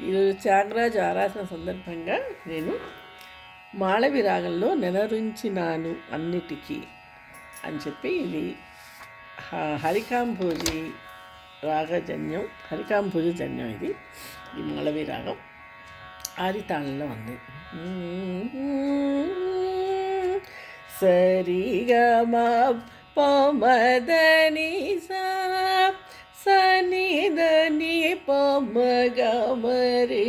ఈరోజు త్యాగరాజు ఆరాధన సందర్భంగా నేను మాళవి రాగంలో నెనరుంచినాను అన్నిటికీ అని చెప్పి ఇది హరికాంభోజి రాగజన్యం, హరికాంభోజి జన్యం. ఇది ఈ మాళవి రాగం ఆది తాళంలో ఉంది. సరిగమా పమదని సనిదని పమగమరి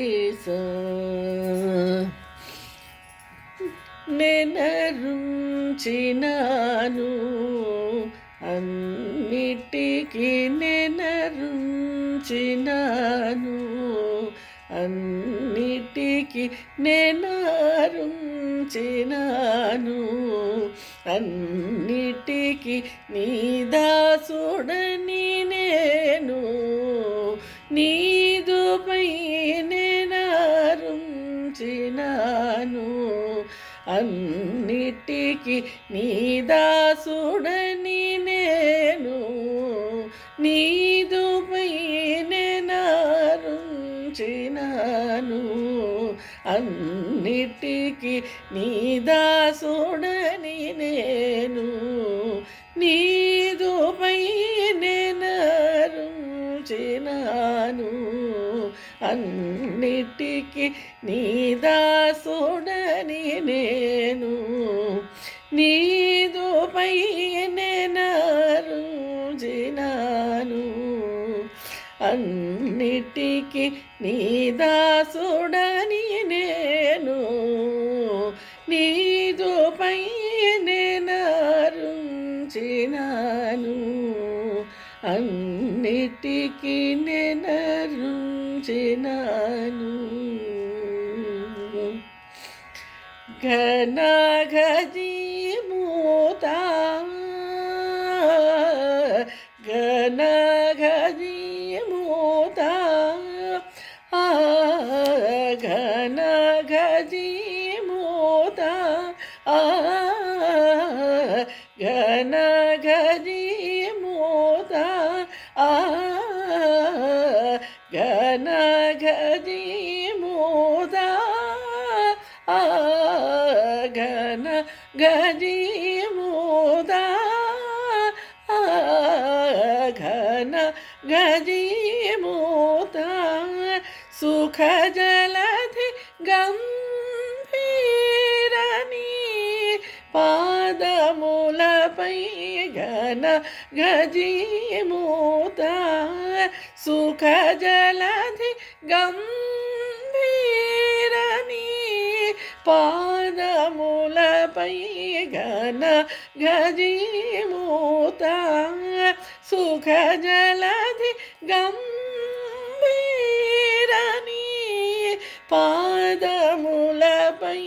నెనరుంచినాను అన్నిటికీ నెనరుంచినాను అన్నిటికీ నెనరుంచినాను అన్నిటికీ నీ దాసుడని నేను నీదుపై నెనరుంచినాను అన్నిటికీ నీ దాసుడని నేను నీదుపై నెనరుంచినాను అన్నిటికీ నీ దాసుడని నేను నీదుపై నెనరుంచినాను అన్నిటికీ నీ దాసుడని నేను నీదుపై నెనరుంచినాను అన్నిటికీ నీ దాసుడని నేను నీదుపై నెనరుంచినాను అన్నిటికీ నెనరుంచినాను. ఘనఘజీ మూతా ఘనఘజీ మూతా ఘనఘజీ మూతా ఘనఘజీ మూతా ఘనఘజీ మూతా ఘనఘజీ మూతా ఘనఘజీ మూతా సుఖ జలధి గంభీరని పాదములపై ఘనఘజీ మూతా సుఖ జలధి గంభీరని పాదములపై ఘనఘజీ మూతా సుఖ జలధి గంభీరని పాదములపై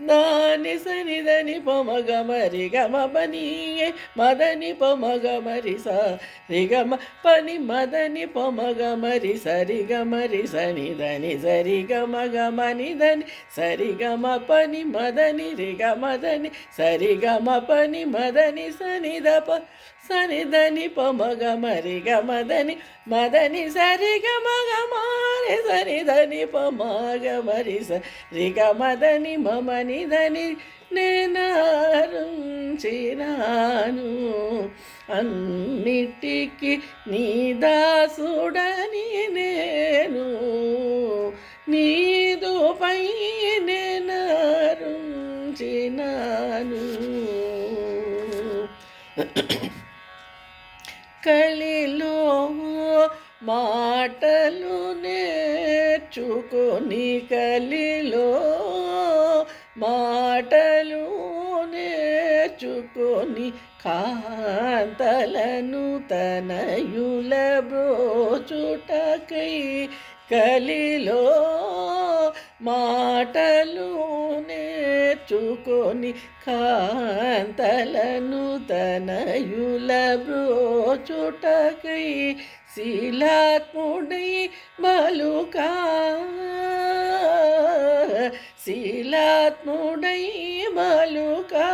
దాని సనిదని పొమగమరి గమపని మదని పొమగమరి సరిగమ పని మదని పొమగమరి సరిగమరి సనిదని సరిగమగమనిదని సరిగమ పని మదని రిగమదని సరిగమ పని మదని సనిదప సనిదని పొమగమరి గమదని మదని సరిగమగమారి సనిదని పొమగమరి సరిగమదని మమనిదని నెనరుంచినాను అన్నిటికీ నీ దాసుడని నేను నీదుపై నెనరుంచినాను. కలిలో మాటలు నేర్చుకొని కలిలో మాటలు నేర్చుకొని కాంతలను తనయుల బ్రోచుటకై కలిలో మాటలు నేర్చుకొని కాంతలను తనయుల బ్రోచుటకై శీలాత్ముడై బలుకా శీలాత్ముడై బలుకా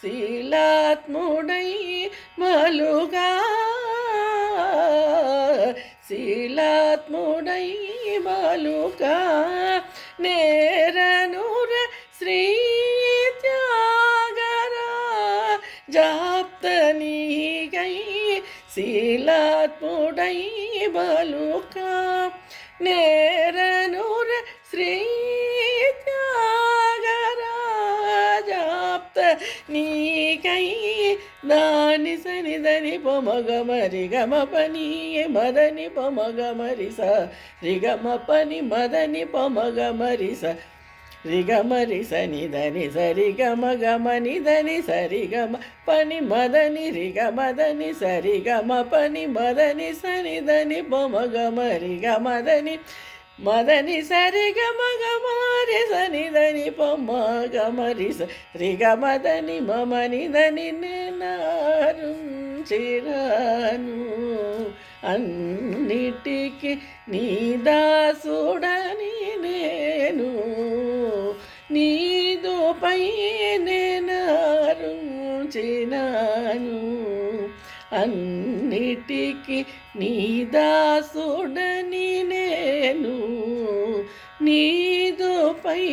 శీలాత్ముడై బలుకా శీలాత్ముడై బాలుక నేరనూర శ్రీ త్యాగరా జాప్తనీగై శీలాత్ముడై బాలుక నేరనూర శ్రీ నీకై దాని సనిదని పొమగ మరి గమ పని మదని పొమగ మరి స రిగమ పని మదని పొమగ మరి స రిగమరి సనిదని సరిగమ గమనిదని సరిగమ పని మదని రిగమదని సరిగమ పని మదని సనిదని పొమగ మరి గమదని మదని సరిగమ గమరి సనిదని పొమ్మ గమరి సరిగమదని మమనిదని నేనారు చిరాను అన్నిటికి నీ దాసుడని నేను నీదుపై నేనారు చినాను అన్నిటికి నీ దాసుడని నేను నీదుపై